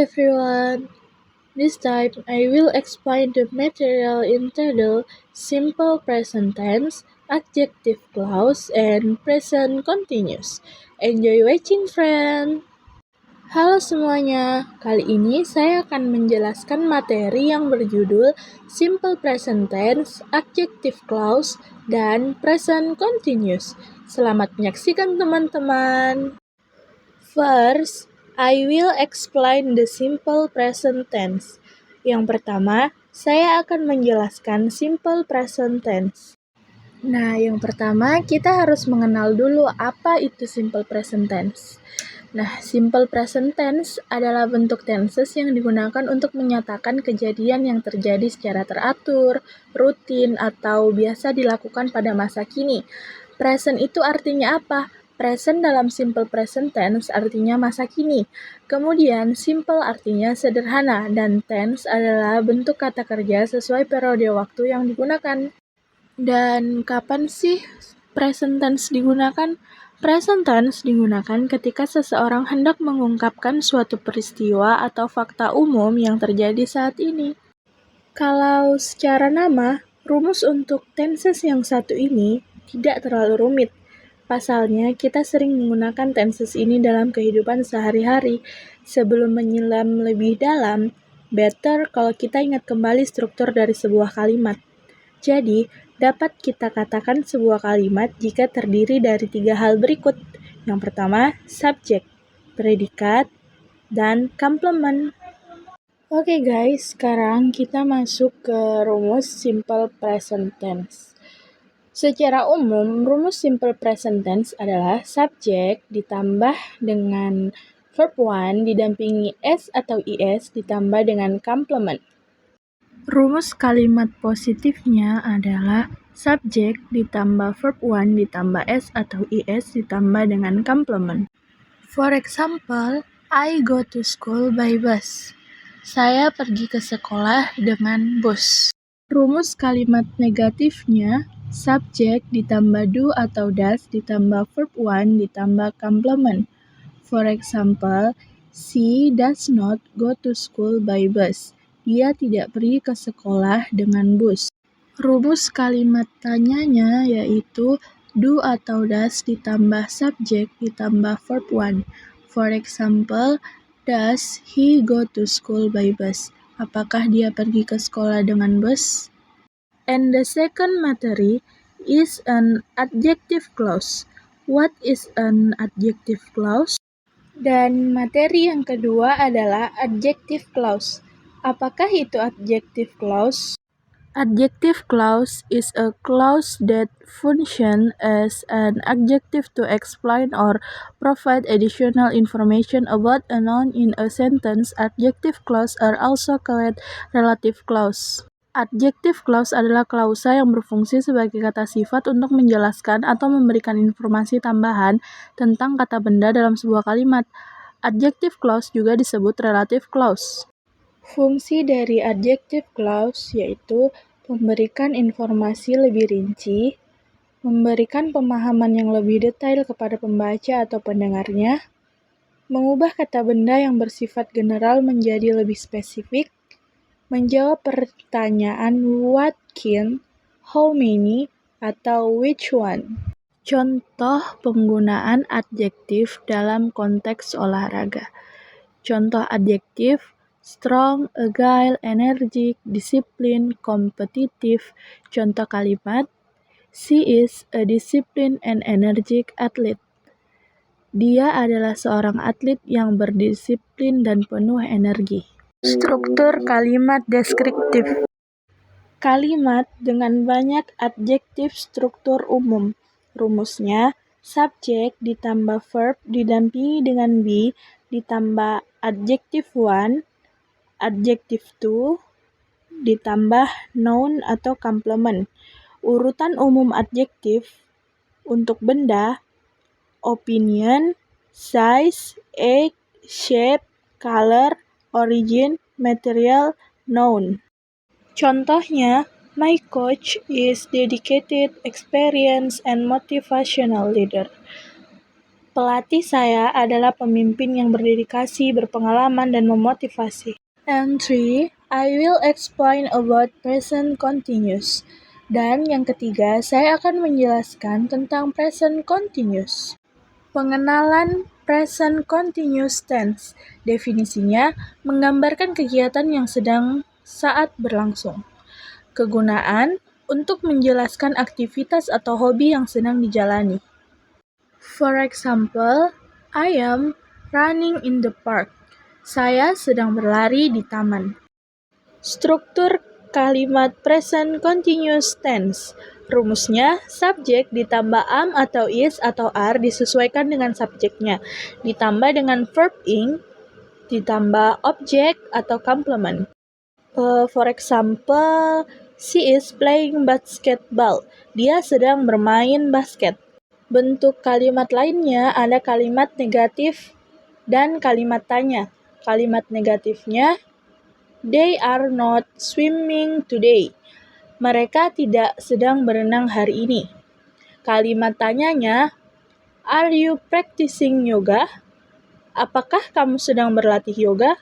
everyone. This time I will explain the material entitled simple present tense, adjective clause, and present continuous. Enjoy watching, friend. Halo semuanya, kali ini saya akan menjelaskan materi yang berjudul simple present tense, adjective clause, dan present continuous. Selamat menyaksikan teman-teman. First, I will explain the simple present tense. Yang pertama, saya akan menjelaskan simple present tense. Nah, yang pertama kita harus mengenal dulu apa itu simple present tense. Nah, simple present tense adalah bentuk tenses yang digunakan untuk menyatakan kejadian yang terjadi secara teratur, rutin, atau biasa dilakukan pada masa kini. Present itu artinya apa? Present dalam simple present tense artinya masa kini. Kemudian simple artinya sederhana dan tense adalah bentuk kata kerja sesuai periode waktu yang digunakan. Dan kapan sih present tense digunakan? Present tense digunakan ketika seseorang hendak mengungkapkan suatu peristiwa atau fakta umum yang terjadi saat ini. Kalau secara nama, rumus untuk tenses yang satu ini tidak terlalu rumit. Pasalnya, kita sering menggunakan tenses ini dalam kehidupan sehari-hari. Sebelum menyelam lebih dalam, better kalau kita ingat kembali struktur dari sebuah kalimat. Jadi, dapat kita katakan sebuah kalimat jika terdiri dari 3 hal berikut. Yang pertama, subjek, predikat, dan complement. Oke guys, sekarang kita masuk ke rumus simple present tense. Secara umum, rumus simple present tense adalah subjek ditambah dengan verb one didampingi s atau is ditambah dengan complement. Rumus kalimat positifnya adalah subjek ditambah verb one ditambah s atau is ditambah dengan complement. For example, I go to school by bus. Saya pergi ke sekolah dengan bus. Rumus kalimat negatifnya, subjek ditambah do atau does ditambah verb one ditambah complement. For example, she does not go to school by bus. Dia tidak pergi ke sekolah dengan bus. Rumus kalimat tanyanya yaitu do atau does ditambah subjek ditambah verb one. For example, does he go to school by bus? Apakah dia pergi ke sekolah dengan bus? And the second materi is an adjective clause. What is an adjective clause? Dan materi yang kedua adalah adjective clause. Apakah itu adjective clause? Adjective clause is a clause that functions as an adjective to explain or provide additional information about a noun in a sentence. Adjective clause are also called relative clause. Adjective clause adalah klausa yang berfungsi sebagai kata sifat untuk menjelaskan atau memberikan informasi tambahan tentang kata benda dalam sebuah kalimat. Adjective clause juga disebut relative clause. Fungsi dari adjective clause yaitu memberikan informasi lebih rinci, memberikan pemahaman yang lebih detail kepada pembaca atau pendengarnya, mengubah kata benda yang bersifat general menjadi lebih spesifik, menjawab pertanyaan what, kin, how many, atau which one. Contoh penggunaan adjektif dalam konteks olahraga. Contoh adjektif: strong, agile, energik, disiplin, kompetitif. Contoh kalimat: she is a disciplined and energetic athlete. Dia adalah seorang atlet yang berdisiplin dan penuh energi. Struktur kalimat deskriptif. Kalimat dengan banyak adjektif struktur umum. Rumusnya, subjek ditambah verb didampingi dengan be ditambah adjektif one, adjektif two, ditambah noun atau complement. Urutan umum adjektif untuk benda: opinion, size, age, shape, color, origin, material, noun. Contohnya, my coach is dedicated, experienced, and motivational leader. Pelatih saya adalah pemimpin yang berdedikasi, berpengalaman, dan memotivasi. And 3, I will explain about present continuous. Dan yang ketiga, saya akan menjelaskan tentang present continuous. Pengenalan present continuous tense. Definisinya, menggambarkan kegiatan yang sedang saat berlangsung. Kegunaan, untuk menjelaskan aktivitas atau hobi yang sedang dijalani. For example, I am running in the park. Saya sedang berlari di taman. Struktur kalimat present continuous tense. Rumusnya, subjek ditambah am atau is atau are disesuaikan dengan subjeknya, ditambah dengan verb ing, ditambah objek atau complement. For example, she is playing basketball. Dia sedang bermain basket. Bentuk kalimat lainnya ada kalimat negatif dan kalimat tanya. Kalimat negatifnya, they are not swimming today. Mereka tidak sedang berenang hari ini. Kalimat tanyanya, are you practicing yoga? Apakah kamu sedang berlatih yoga?